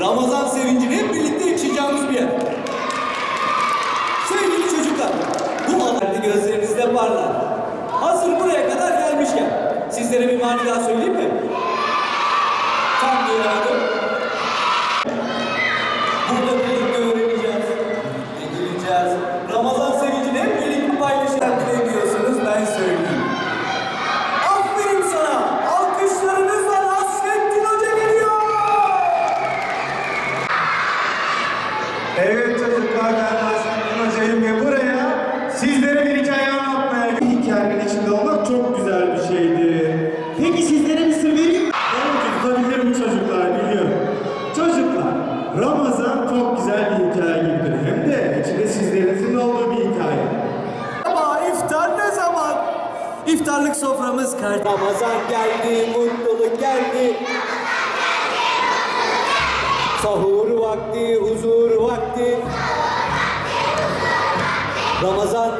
Ramazan sevincini hep birlikte yaşayacağımız bir yer. Sevgili çocuklar, bu alanı gözlerinizde parlar. Hazır buraya kadar gelmişken sizlere bir mani daha söyleyeyim mi? Tam duyamadım. Burada birlikte öğreneceğiz, birlikte güleceğiz. Ramazan sevincini hep birlikte paylaşacağız. Bilemiyorsunuz, ben söyleyeyim. Aferin sana! Alkışlarınızla Nasrettin Hoca geliyor! Evet çocuklar, ben Nasrettin Hoca'yım ve buraya sizlere bir hikaye anlatmaya geldim. Hikayenin içinde olmak çok güzel bir şeydi. Peki sizlere bir sır vereyim mi? Ben tutabilirim çocuklar, biliyorum. Çocuklar, Ramazan çok güzel bir hikaye gibidir. Hem de içinde sizlerinizin olduğu bir hikaye. Ama iftar ne zaman? İftarlık soframız karşı. Ramazan geldi, mutluluk geldi. Sahur vakti, huzur vakti. Ramazan.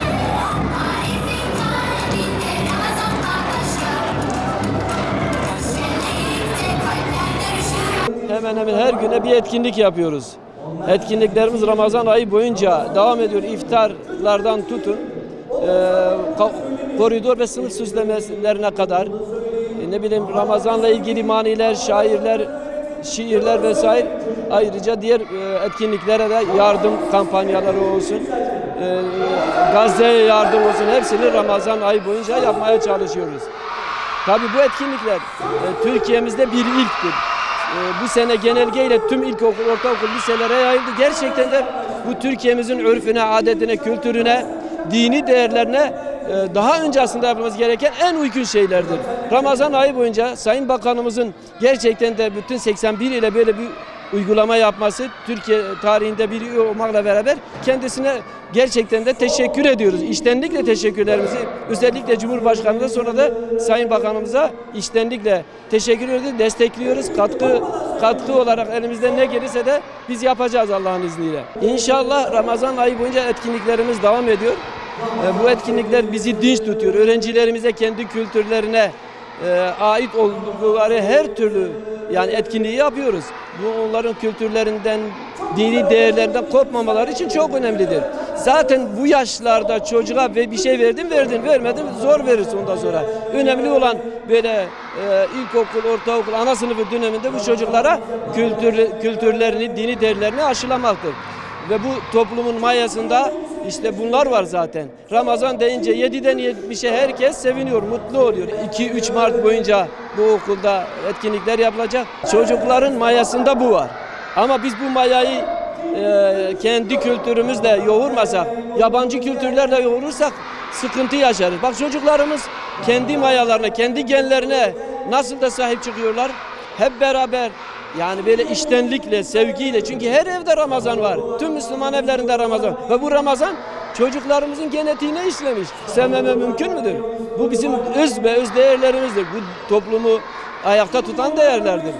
Hemen hemen her güne bir etkinlik yapıyoruz. Etkinliklerimiz Ramazan ayı boyunca devam ediyor. İftarlardan tutun, koridor ve sınıf süslemelerine kadar, ne bileyim Ramazan'la ilgili maniler, şairler, şiirler vesaire. Ayrıca diğer etkinliklere de yardım kampanyaları olsun, Gazze'ye yardım olsun, hepsini Ramazan ayı boyunca yapmaya çalışıyoruz. Tabii bu etkinlikler Türkiye'mizde bir ilktir. Bu sene genelgeyle tüm ilkokul, ortaokul, liselere yayıldı. Gerçekten de bu Türkiye'mizin örfüne, adetine, kültürüne, dini değerlerine daha önce aslında yapmamız gereken en uygun şeylerdir. Ramazan ayı boyunca Sayın Bakanımızın gerçekten de bütün 81 ile böyle bir uygulama yapması Türkiye tarihinde biri olmakla beraber kendisine gerçekten de teşekkür ediyoruz. İçtenlikle teşekkürlerimizi özellikle Cumhurbaşkanı'na sonra da Sayın Bakanımıza içtenlikle teşekkür ediyoruz, destekliyoruz. Katkı olarak elimizden ne gelirse de biz yapacağız Allah'ın izniyle. İnşallah Ramazan ayı boyunca etkinliklerimiz devam ediyor. Bu etkinlikler bizi dinç tutuyor. Öğrencilerimize kendi kültürlerine ait oldukları her türlü yani etkinliği yapıyoruz. Bu onların kültürlerinden, dini değerlerinden kopmamaları için çok önemlidir. Zaten bu yaşlarda çocuğa bir şey verdin, vermedin zor verirsin ondan sonra. Önemli olan böyle ilkokul, ortaokul, ana sınıfı döneminde bu çocuklara kültürlerini, dini değerlerini aşılamaktır. Ve bu toplumun mayasında işte bunlar var zaten. Ramazan deyince 7'den 70'e herkes seviniyor, mutlu oluyor. 2-3 Mart boyunca bu okulda etkinlikler yapılacak. Çocukların mayasında bu var. Ama biz bu mayayı kendi kültürümüzle yoğurmasak, yabancı kültürlerle yoğurursak sıkıntı yaşarız. Bak çocuklarımız kendi mayalarına, kendi genlerine nasıl da sahip çıkıyorlar. Hep beraber yani böyle içtenlikle, sevgiyle. Çünkü her evde Ramazan var. Tüm Müslüman evlerinde Ramazan. Ve bu Ramazan çocuklarımızın genetiğine işlemiş. Sevmeme mümkün müdür? Bu bizim öz değerlerimizdir. Bu toplumu ayakta tutan değerlerdir.